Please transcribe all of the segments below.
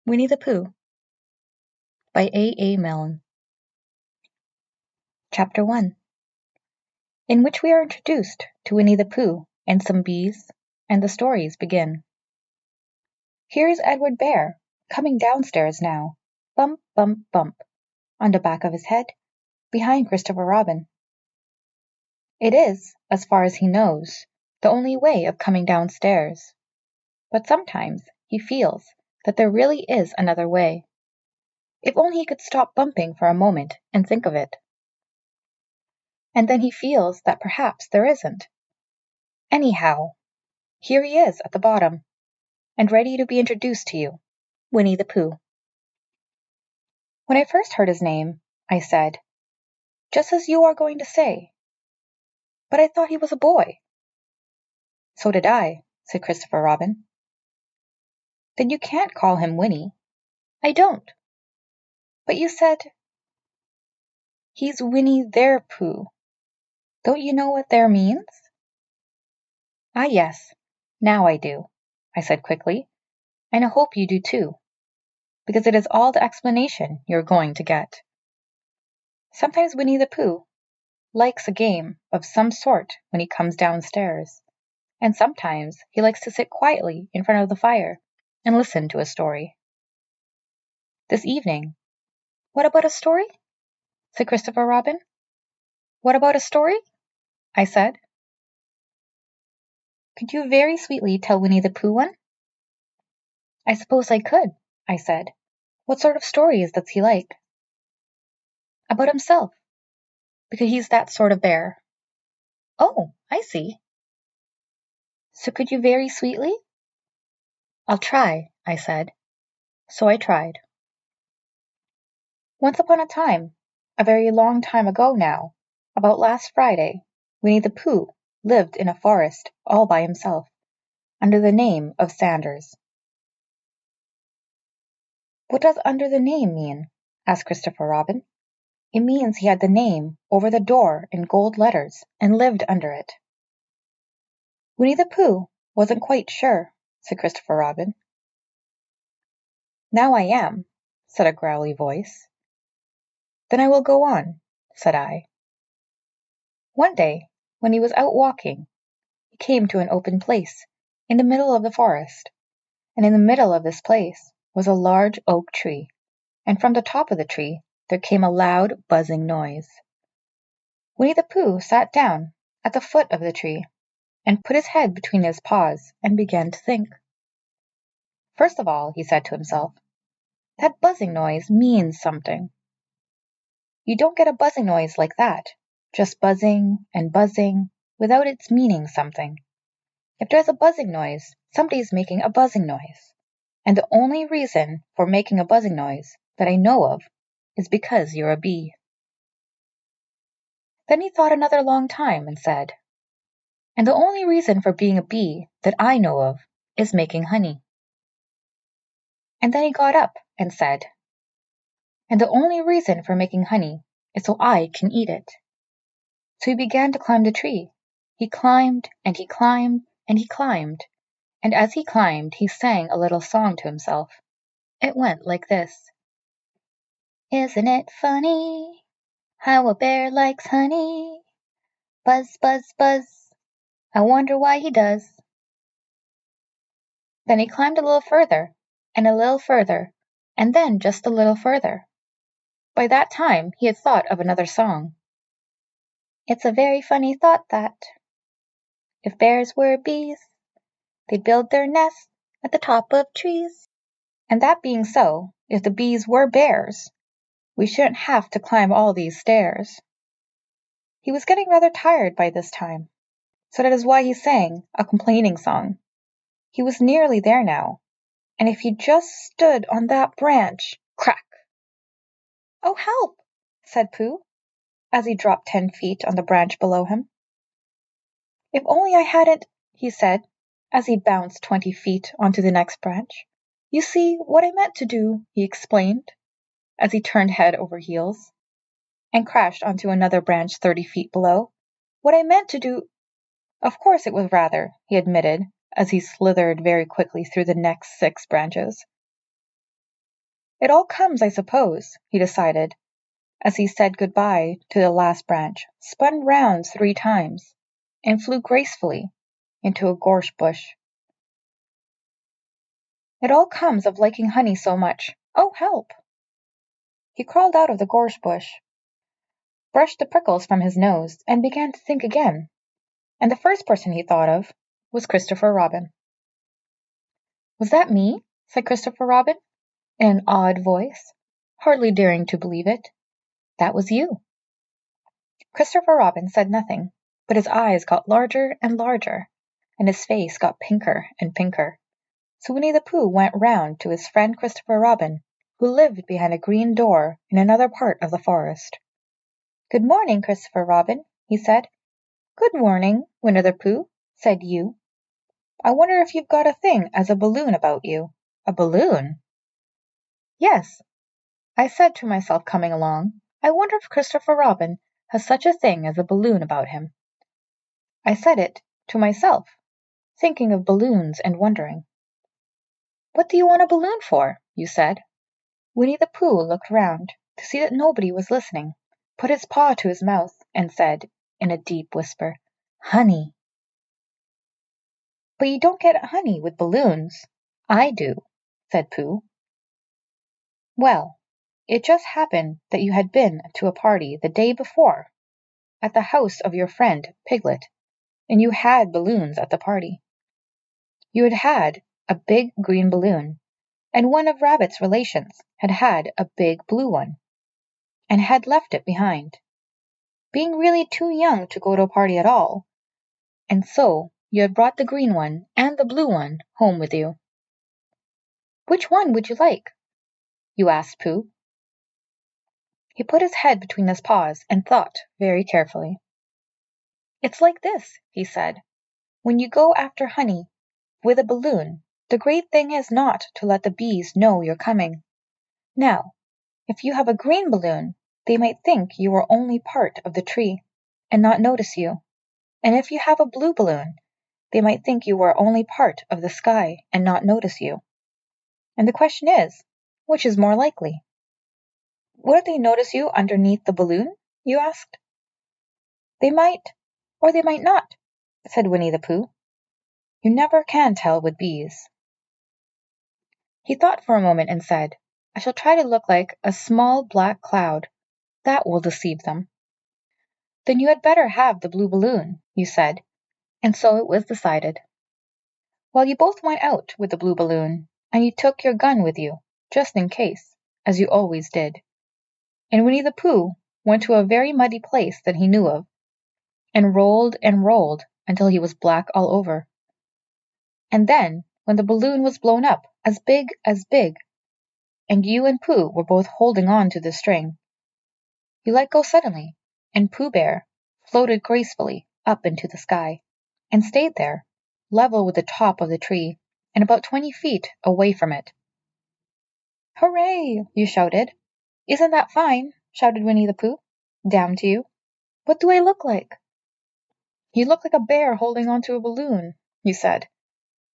Winnie-the-Pooh by A. Milne. Chapter 1, in which we are introduced to Winnie-the-Pooh and some bees, and the stories begin. Here is Edward Bear, coming downstairs now, bump, bump, bump, on the back of his head, behind Christopher Robin. It is, as far as he knows, the only way of coming downstairs, but sometimes he feels that there really is another way. If only he could stop bumping for a moment and think of it. And then he feels that perhaps there isn't. Anyhow, here he is at the bottom, and ready to be introduced to you, Winnie-the-Pooh. When I first heard his name, I said, just as you are going to say, but I thought he was a boy. So did I, said Christopher Robin. Then you can't call him Winnie. I don't. But you said, he's Winnie-the-Pooh. Don't you know what there means? Ah, yes, now I do, I said quickly, and I hope you do too, because it is all the explanation you're going to get. Sometimes Winnie-the-Pooh likes a game of some sort when he comes downstairs, and sometimes he likes to sit quietly in front of the fire and listen to a story. This evening, what about a story? Said Christopher Robin. What about a story? I said. Could you very sweetly tell Winnie-the-Pooh one? I suppose I could, I said. What sort of stories does he like? About himself, because he's that sort of bear. Oh, I see. So could you very sweetly? I'll try, I said. So I tried. Once upon a time, a very long time ago now, about last Friday, Winnie-the-Pooh lived in a forest all by himself, under the name of Sanders. What does under the name mean? Asked Christopher Robin. It means he had the name over the door in gold letters and lived under it. Winnie-the-Pooh wasn't quite sure, said Christopher Robin. Now I am, said a growly voice. Then I will go on, said I. One day, when he was out walking, he came to an open place in the middle of the forest, and in the middle of this place was a large oak tree, and from the top of the tree there came a loud buzzing noise. Winnie-the-Pooh sat down at the foot of the tree and put his head between his paws and began to think. First of all, he said to himself, that buzzing noise means something. You don't get a buzzing noise like that, just buzzing and buzzing, without its meaning something. If there's a buzzing noise, somebody's making a buzzing noise. And the only reason for making a buzzing noise that I know of is because you're a bee. Then he thought another long time and said, and the only reason for being a bee that I know of is making honey. And then he got up and said, and the only reason for making honey is so I can eat it. So he began to climb the tree. He climbed and he climbed and he climbed, and as he climbed he sang a little song to himself. It went like this. Isn't it funny how a bear likes honey? Buzz, buzz, buzz. I wonder why he does. Then he climbed a little further, and a little further, and then just a little further. By that time he had thought of another song. It's a very funny thought that, if bears were bees, they'd build their nests at the top of trees. And that being so, if the bees were bears, we shouldn't have to climb all these stairs. He was getting rather tired by this time, so that is why he sang a complaining song. He was nearly there now, and if he just stood on that branch, crack! Oh, help! Said Pooh, as he dropped 10 feet on the branch below him. If only I hadn't, he said, as he bounced 20 feet onto the next branch. You see, what I meant to do, he explained, as he turned head over heels, and crashed onto another branch 30 feet below. What I meant to do... Of course it was rather, he admitted, as he slithered very quickly through the next 6 branches. It all comes, I suppose, he decided, as he said good-bye to the last branch, spun round 3 times, and flew gracefully into a gorse bush. It all comes of liking honey so much. Oh, help! He crawled out of the gorse bush, brushed the prickles from his nose, and began to think again. And the first person he thought of was Christopher Robin. Was that me? Said Christopher Robin, in an awed voice, hardly daring to believe it. That was you. Christopher Robin said nothing, but his eyes got larger and larger, and his face got pinker and pinker. So Winnie-the-Pooh went round to his friend Christopher Robin, who lived behind a green door in another part of the forest. Good morning, Christopher Robin, he said. Good morning, Winnie-the-Pooh, said you. I wonder if you've got a thing as a balloon about you. A balloon? Yes, I said to myself coming along, I wonder if Christopher Robin has such a thing as a balloon about him. I said it to myself, thinking of balloons and wondering. What do you want a balloon for? You said. Winnie-the-Pooh looked round to see that nobody was listening, put his paw to his mouth, and said, in a deep whisper, Honey. But you don't get honey with balloons. I do, said Pooh. Well, it just happened that you had been to a party the day before, at the house of your friend Piglet, and you had balloons at the party. You had had a big green balloon, and one of Rabbit's relations had had a big blue one, and had left it behind, being really too young to go to a party at all, and so you had brought the green one and the blue one home with you. Which one would you like? You asked Pooh. He put his head between his paws and thought very carefully. It's like this, he said. When you go after honey with a balloon, the great thing is not to let the bees know you're coming. Now, if you have a green balloon, they might think you are only part of the tree and not notice you. And if you have a blue balloon, they might think you are only part of the sky and not notice you. And the question is, which is more likely? Wouldn't they notice you underneath the balloon? You asked. They might, or they might not, said Winnie-the-Pooh. You never can tell with bees. He thought for a moment and said, I shall try to look like a small black cloud. That will deceive them. Then you had better have the blue balloon, you said, and so it was decided. Well, you both went out with the blue balloon, and you took your gun with you, just in case, as you always did. And Winnie-the-Pooh went to a very muddy place that he knew of, and rolled until he was black all over. And then, when the balloon was blown up as big, and you and Pooh were both holding on to the string, you let go suddenly, and Pooh Bear floated gracefully up into the sky, and stayed there, level with the top of the tree, and about 20 feet away from it. Hooray! You shouted. Isn't that fine? Shouted Winnie-the-Pooh. Down to you. What do I look like? You look like a bear holding onto a balloon, you said.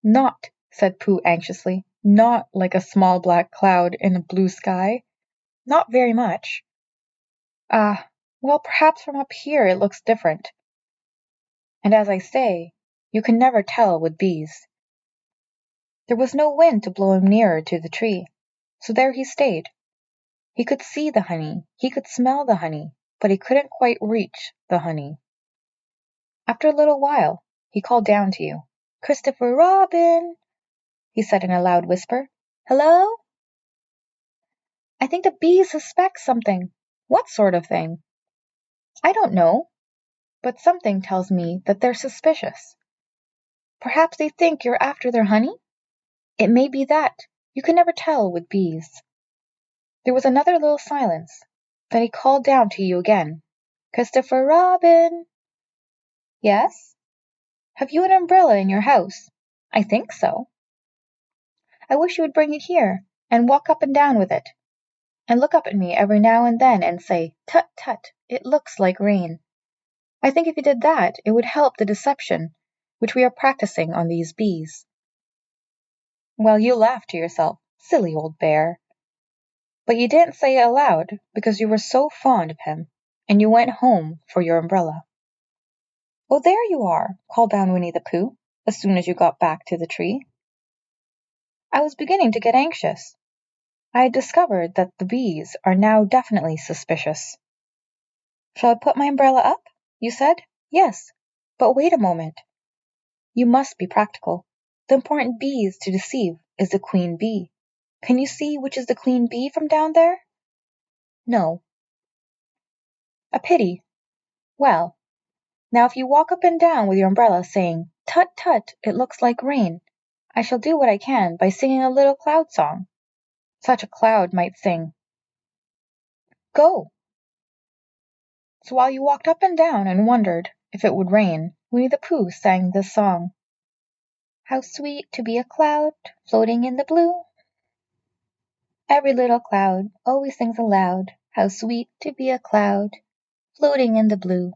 Not, said Pooh anxiously, not like a small black cloud in a blue sky. Not very much. Well, perhaps from up here it looks different. And as I say, you can never tell with bees. There was no wind to blow him nearer to the tree, so there he stayed. He could see the honey, he could smell the honey, but he couldn't quite reach the honey. After a little while, he called down to you. Christopher Robin, he said in a loud whisper. Hello? I think the bees suspect something. What sort of thing? I don't know, but something tells me that they're suspicious. Perhaps they think you're after their honey? It may be that. You can never tell with bees. There was another little silence. Then he called down to you again. Christopher Robin. Yes? Have you an umbrella in your house? I think so. I wish you would bring it here and walk up and down with it, and look up at me every now and then and say, Tut, tut, it looks like rain. I think if you did that, it would help the deception which we are practicing on these bees. Well, you laugh to yourself, silly old bear. But you didn't say it aloud because you were so fond of him, and you went home for your umbrella. "Oh, there you are!" called down Winnie-the-Pooh, as soon as you got back to the tree. I was beginning to get anxious. I had discovered that the bees are now definitely suspicious. "Shall I put my umbrella up?" you said. "Yes, but wait a moment. You must be practical. The important bees to deceive is the queen bee. Can you see which is the queen bee from down there?" "No." "A pity. Well, now if you walk up and down with your umbrella saying, 'Tut, tut, it looks like rain,' I shall do what I can by singing a little cloud song. Such a cloud might sing. Go!" So while you walked up and down and wondered if it would rain, Winnie-the-Pooh sang this song. "How sweet to be a cloud floating in the blue. Every little cloud always sings aloud. How sweet to be a cloud floating in the blue.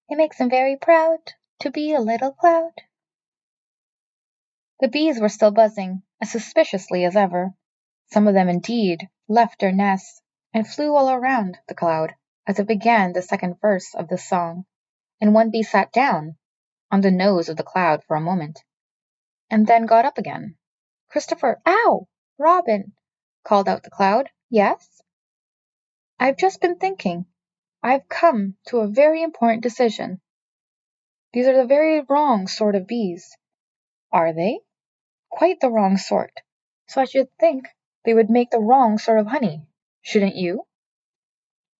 It makes them very proud to be a little cloud." The bees were still buzzing, as suspiciously as ever. Some of them, indeed, left their nests and flew all around the cloud as it began the second verse of this song, and one bee sat down on the nose of the cloud for a moment, and then got up again. "Christopher, ow! Robin!" called out the cloud. "Yes?" "I've just been thinking. I've come to a very important decision. These are the very wrong sort of bees." "Are they?" "Quite the wrong sort. So I should think they would make the wrong sort of honey. Shouldn't you?"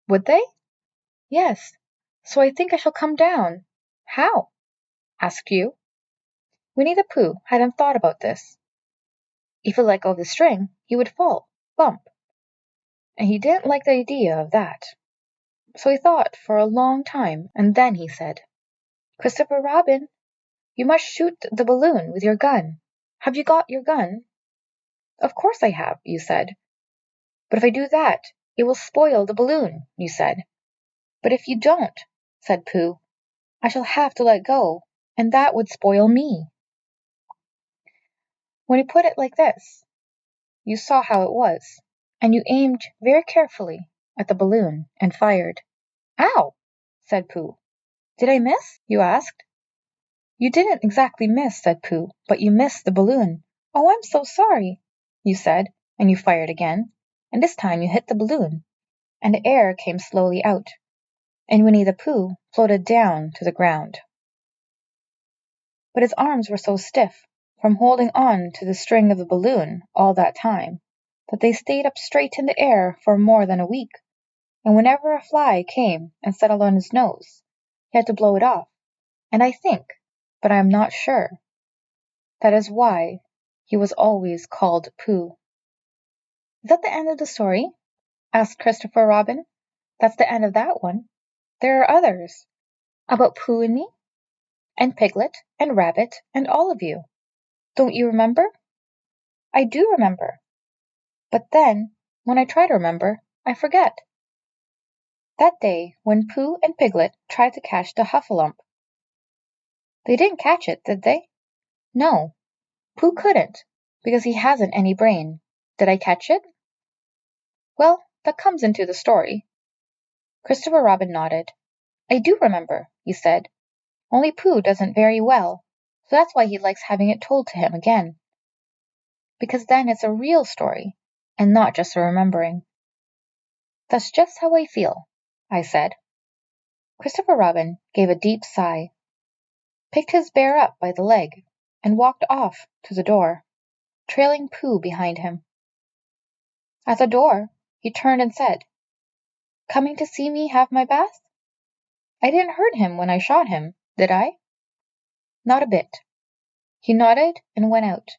"Would they?" "Yes. So I think I shall come down." "How?" asked you. Winnie-the-Pooh hadn't thought about this. If he let go of the string, he would fall, bump. And he didn't like the idea of that. So he thought for a long time, and then he said, "Christopher Robin, you must shoot the balloon with your gun. Have you got your gun?" "Of course I have," you said. "But if I do that, it will spoil the balloon," you said. "But if you don't," said Pooh, "I shall have to let go, and that would spoil me." When he put it like this, you saw how it was, and you aimed very carefully at the balloon and fired. "Ow!" said Pooh. "Did I miss?" you asked. "You didn't exactly miss," said Pooh, "but you missed the balloon." "Oh, I'm so sorry," you said, and you fired again, and this time you hit the balloon, and the air came slowly out, and Winnie-the-Pooh floated down to the ground. But his arms were so stiff from holding on to the string of the balloon all that time that they stayed up straight in the air for more than a week, and whenever a fly came and settled on his nose, he had to blow it off, and I think, but I am not sure, that is why he was always called Pooh. "Is that the end of the story?" asked Christopher Robin. "That's the end of that one. There are others. About Pooh and me, and Piglet, and Rabbit, and all of you. Don't you remember?" "I do remember. But then, when I try to remember, I forget." That day when Pooh and Piglet tried to catch the Huffalump. They didn't catch it, did they? No, Pooh couldn't, because he hasn't any brain. Did I catch it? Well, that comes into the story. Christopher Robin nodded. "I do remember," he said. "Only Pooh doesn't very well, so that's why he likes having it told to him again. Because then it's a real story, and not just a remembering." "That's just how I feel," I said. Christopher Robin gave a deep sigh, picked his bear up by the leg, and walked off to the door, trailing Pooh behind him. At the door, he turned and said, "Coming to see me have my bath? I didn't hurt him when I shot him, did I?" "Not a bit." He nodded and went out,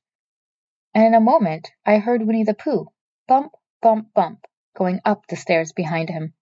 and in a moment I heard Winnie-the-Pooh bump, bump, bump, going up the stairs behind him.